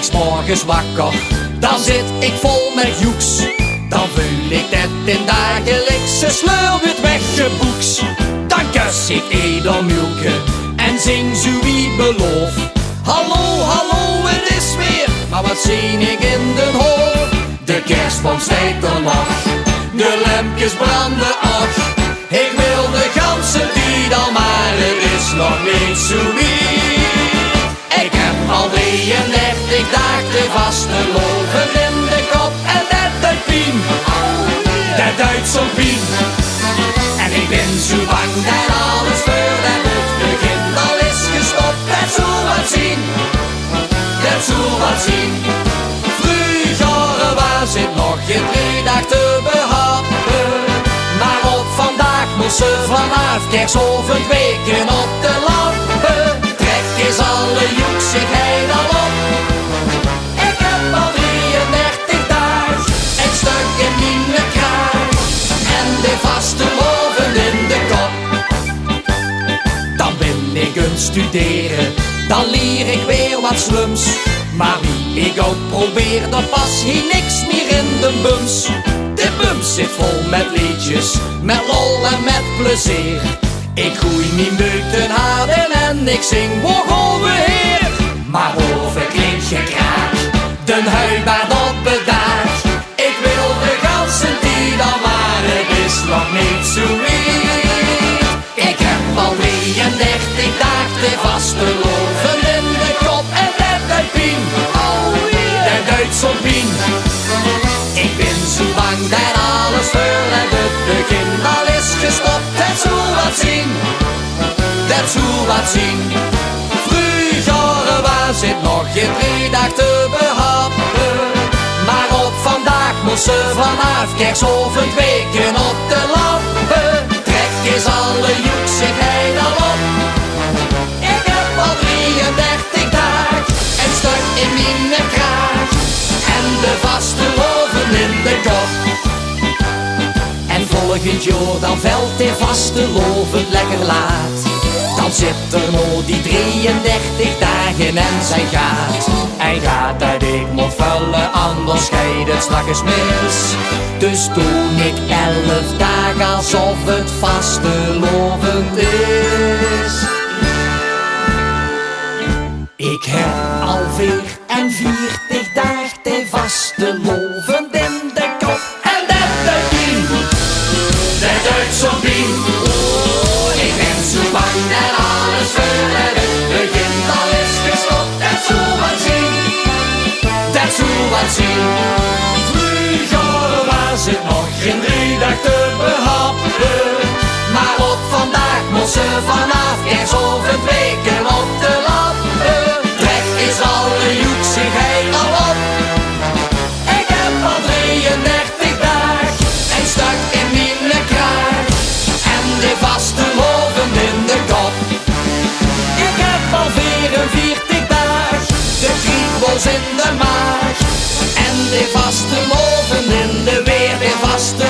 ik 's morgens wakker, dan zit ik vol met joeks. Dan vul ik net in dagelijkse sleurwit weggeboeks. Dan kus ik Edermulke en zing zo wie beloof. Hallo, hallo, het is weer, maar wat zie ik in den hoofd? De kerstboom steekt er nog, de lampjes branden och. Ik wil de ganse tijd al, maar het is nog niet zo wie. Ik heb al 33 dagen vasteloven in de kop en dat doet pijn. Dat doet zo'n pijn. En ik ben zo bang dat alles voordat het begint al is gestopt. Dat zal wat zien, dat zal wat zien. Vroeger was het nog geen 3 dagen te behappen, maar op vandaag moest ze vanaf Kerkhoven weken op de lampen. Trek eens alle joeksigheid al op. Ik heb al 33 dagen een stuk in mijn kraag en de vaste loven in de kop. Dan ben ik een studeren, dan leer ik weer wat slums. Maar wie ik ook probeer, dan pas hier niks meer in de bums. De bums zit vol met liedjes, met lol en met plezier. Ik groei mijn buiten harden en ik zing woog heer. Maar over klinkt gekraak, den huibaard op bedaard. Ik wil de ganse tijd al, maar het is nog niet zo weer. Ik heb al 33 dagen de vaste loven in de kop en dat doet pijn. Dat doet zo'n pijn. Ik ben zo bang dat alles voordat het begin al is gestopt. Dat zal wat zien, dat zal wat zien. Vroeger was het nog geen 3 dagen te behappen, maar op vandaag moest ze vanaf Kerkhoven weken op de lampen. Trek eens alle joeksigheid al op. Ik heb al 33 dagen een stuk in mijn kraag en de vaste loven in de kop. En volgend jaar dan velt de vaste loven lekker laat. Dan zit er nog die 33 dagen en zij gaat. En gaat dat ik moet vullen, anders scheidt het straks mis. Dus toen ik 11 dagen alsof het vaste lovend is. Ik heb al 44 dagen de vaste lovend in de kop. En dat doet pijn, dat doet zo'n pijn. Ik ben zo bang dat alles voordat het begint al is gestopt. Dat zal wat zien, dat zal wat zien. Vroeger was het nog geen 3 dagen te behappen, maar op vandaag moest ze vanaf Kerkhoven weken op de lampen. Trek eens alle joeksigheid al op. Ik heb al 33 dagen een stuk in mijn kraag en de vaste loven in de kop. Ik heb al 44 dagen de kriebels in de maag en de vaste loven in de weer, de vaste